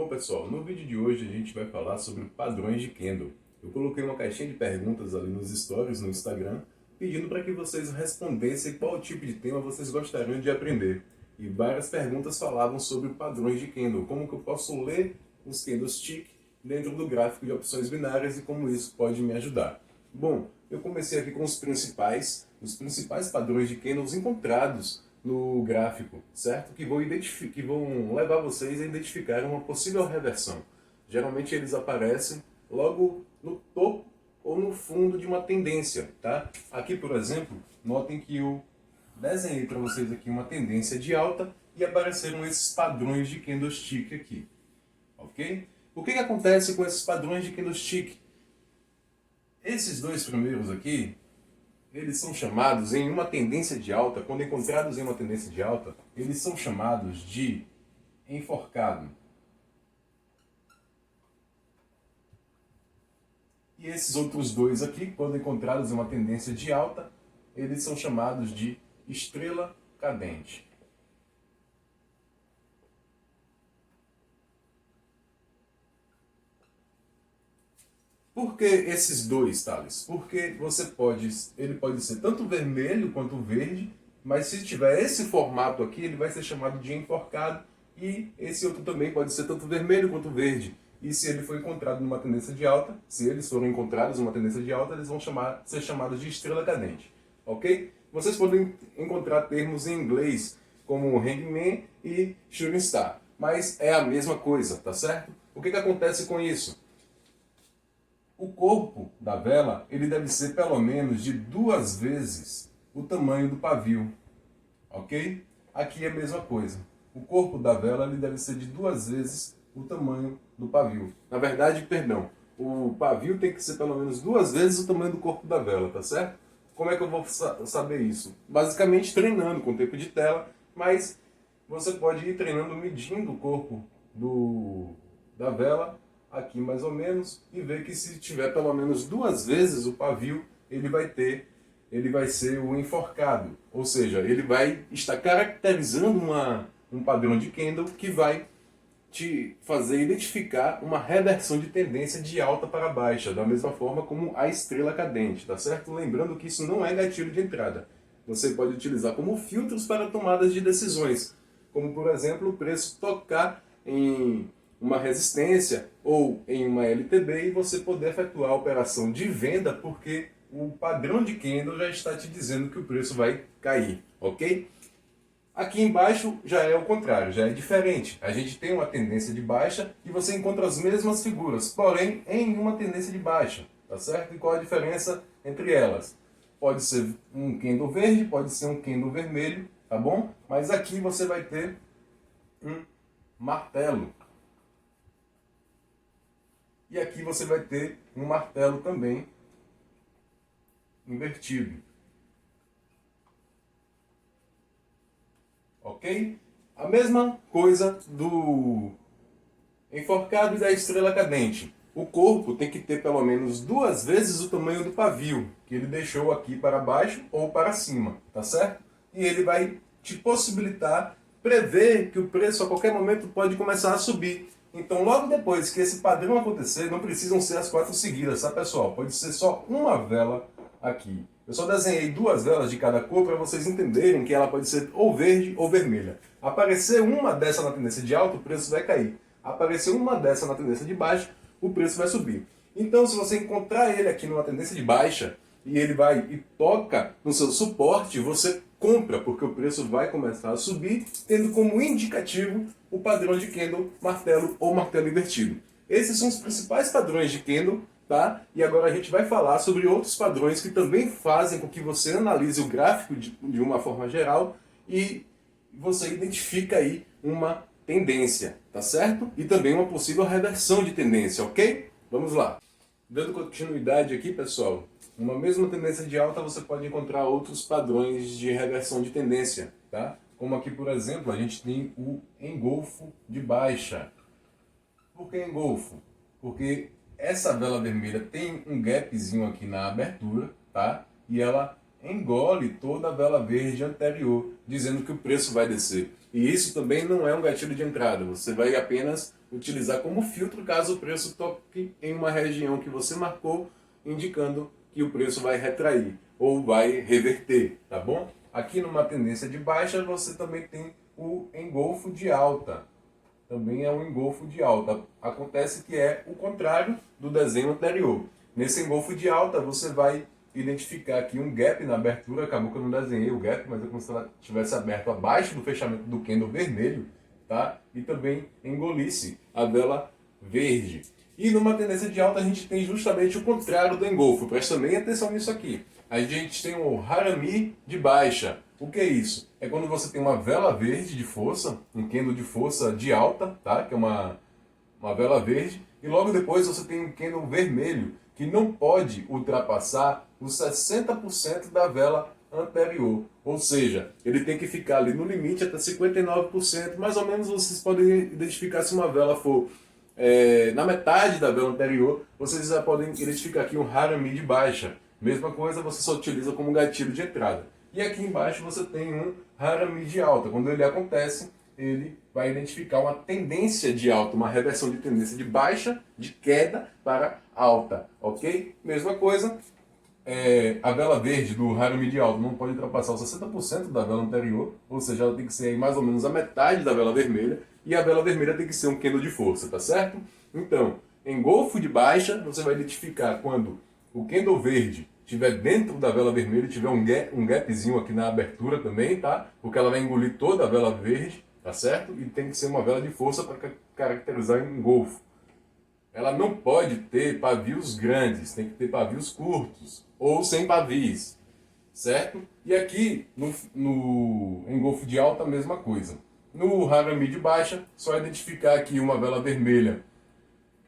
Bom pessoal, no vídeo de hoje a gente vai falar sobre padrões de candle. Eu coloquei uma caixinha de perguntas ali nos stories no Instagram, pedindo para que vocês respondessem qual tipo de tema vocês gostariam de aprender. E várias perguntas falavam sobre padrões de candle, como que eu posso ler os candlestick dentro do gráfico de opções binárias e como isso pode me ajudar. Bom, eu comecei aqui com os principais padrões de candles encontrados no gráfico, certo? Que vão levar vocês a identificar uma possível reversão. Geralmente eles aparecem logo no topo ou no fundo de uma tendência, tá? Aqui, por exemplo, notem que eu desenhei para vocês aqui uma tendência de alta e apareceram esses padrões de candlestick aqui, ok? O que acontece com esses padrões de candlestick? Esses dois primeiros aqui, eles são chamados em uma tendência de alta, quando encontrados em uma tendência de alta, eles são chamados de enforcado. E esses outros dois aqui, quando encontrados em uma tendência de alta, eles são chamados de estrela cadente. Por que esses dois, Thales? Porque ele pode ser tanto vermelho quanto verde, mas se tiver esse formato aqui, ele vai ser chamado de enforcado, e esse outro também pode ser tanto vermelho quanto verde. E se ele for encontrado numa tendência de alta, se eles forem encontrados numa tendência de alta, eles vão ser chamados de estrela cadente. Ok? Vocês podem encontrar termos em inglês, como hangman e shooting star, mas é a mesma coisa, tá certo? O que acontece com isso? O corpo da vela ele deve ser pelo menos de 2 vezes o tamanho do pavio, ok? Aqui é a mesma coisa. O corpo da vela ele deve ser de 2 vezes o tamanho do pavio. Na verdade, perdão, o pavio tem que ser pelo menos 2 vezes o tamanho do corpo da vela, tá certo? Como é que eu vou saber isso? Basicamente treinando com tempo de tela, mas você pode ir treinando medindo o corpo da vela aqui mais ou menos, e ver que se tiver pelo menos 2 vezes o pavio, ele vai ser o enforcado. Ou seja, ele vai estar caracterizando um padrão de candle que vai te fazer identificar uma reversão de tendência de alta para baixa, da mesma forma como a estrela cadente, tá certo? Lembrando que isso não é gatilho de entrada. Você pode utilizar como filtros para tomadas de decisões, como por exemplo o preço tocar em uma resistência ou em uma LTB e você poder efetuar a operação de venda porque o padrão de candle já está te dizendo que o preço vai cair, ok? Aqui embaixo já é o contrário, já é diferente. A gente tem uma tendência de baixa e você encontra as mesmas figuras, porém em uma tendência de baixa, tá certo? E qual a diferença entre elas? Pode ser um candle verde, pode ser um candle vermelho, tá bom? Mas aqui você vai ter um martelo. E aqui você vai ter um martelo também invertido. Ok? A mesma coisa do enforcado e da estrela cadente. O corpo tem que ter pelo menos 2 vezes o tamanho do pavio, que ele deixou aqui para baixo ou para cima, tá certo? E ele vai te possibilitar prever que o preço a qualquer momento pode começar a subir. Então, logo depois que esse padrão acontecer, não precisam ser as 4 seguidas, tá pessoal? Pode ser só uma vela aqui. Eu só desenhei 2 velas de cada cor para vocês entenderem que ela pode ser ou verde ou vermelha. Aparecer uma dessa na tendência de alta, o preço vai cair. Aparecer uma dessa na tendência de baixa, o preço vai subir. Então, se você encontrar ele aqui numa tendência de baixa, e ele vai e toca no seu suporte, você compra, porque o preço vai começar a subir, tendo como indicativo o padrão de candle, martelo ou martelo invertido. Esses são os principais padrões de candle, tá? E agora a gente vai falar sobre outros padrões que também fazem com que você analise o gráfico de uma forma geral e você identifica aí uma tendência, tá certo? E também uma possível reversão de tendência, ok? Vamos lá. Dando continuidade aqui, pessoal, numa mesma tendência de alta você pode encontrar outros padrões de reversão de tendência, tá? Como aqui, por exemplo, a gente tem o engolfo de baixa. Por que engolfo? Porque essa vela vermelha tem um gapzinho aqui na abertura, tá? E ela engole toda a vela verde anterior, dizendo que o preço vai descer. E isso também não é um gatilho de entrada, você vai apenas utilizar como filtro caso o preço toque em uma região que você marcou, indicando que o preço vai retrair ou vai reverter, tá bom? Aqui numa tendência de baixa você também tem o engolfo de alta. Também é um engolfo de alta. Acontece que é o contrário do desenho anterior. Nesse engolfo de alta você vai identificar aqui um gap na abertura. Acabou que eu não desenhei o gap, mas é como se ela tivesse aberto abaixo do fechamento do candle vermelho, tá? E também engolisse a vela verde. E numa tendência de alta a gente tem justamente o contrário do engolfo. Presta bem atenção nisso aqui. A gente tem o harami de baixa. O que é isso? É quando você tem uma vela verde de força, um candle de força de alta, tá? Que é uma vela verde. E logo depois você tem um candle vermelho, que não pode ultrapassar os 60% da vela anterior. Ou seja, ele tem que ficar ali no limite até 59%. Mais ou menos vocês podem identificar se uma vela for na metade da vela anterior, vocês já podem identificar aqui um harami de baixa. Mesma coisa, você só utiliza como gatilho de entrada. E aqui embaixo você tem um harami de alta. Quando ele acontece, ele vai identificar uma tendência de alta, uma reversão de tendência de baixa, de queda para alta, ok? Mesma coisa, a vela verde do harami de alta não pode ultrapassar os 60% da vela anterior, ou seja, ela tem que ser mais ou menos a metade da vela vermelha, e a vela vermelha tem que ser um candle de força, tá certo? Então, engolfo de baixa, você vai identificar quando o candle verde estiver dentro da vela vermelha, tiver um gapzinho aqui na abertura também, tá? Porque ela vai engolir toda a vela verde, tá certo? E tem que ser uma vela de força para caracterizar engolfo. Ela não pode ter pavios grandes, tem que ter pavios curtos ou sem pavios, certo? E aqui no engolfo de alta a mesma coisa. No harami de baixa, só identificar aqui uma vela vermelha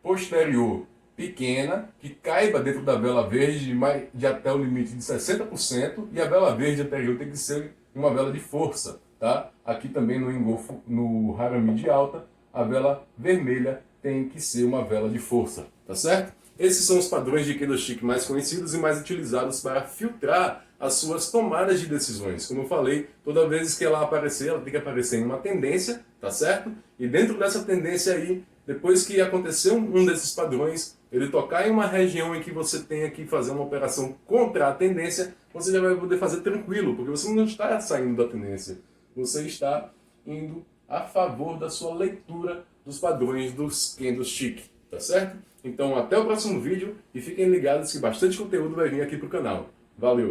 posterior pequena, que caiba dentro da vela verde de até o limite de 60%, e a vela verde anterior tem que ser uma vela de força, tá? Aqui também no engolfo, no harami de alta, a vela vermelha tem que ser uma vela de força, tá certo? Esses são os padrões de candlestick mais conhecidos e mais utilizados para filtrar as suas tomadas de decisões. Como eu falei, toda vez que ela aparecer, ela tem que aparecer em uma tendência, tá certo? E dentro dessa tendência aí, depois que aconteceu um desses padrões, ele tocar em uma região em que você tenha que fazer uma operação contra a tendência, você já vai poder fazer tranquilo, porque você não está saindo da tendência. Você está indo a favor da sua leitura dos padrões dos candlestick, tá certo? Então até o próximo vídeo e fiquem ligados que bastante conteúdo vai vir aqui pro canal. Valeu!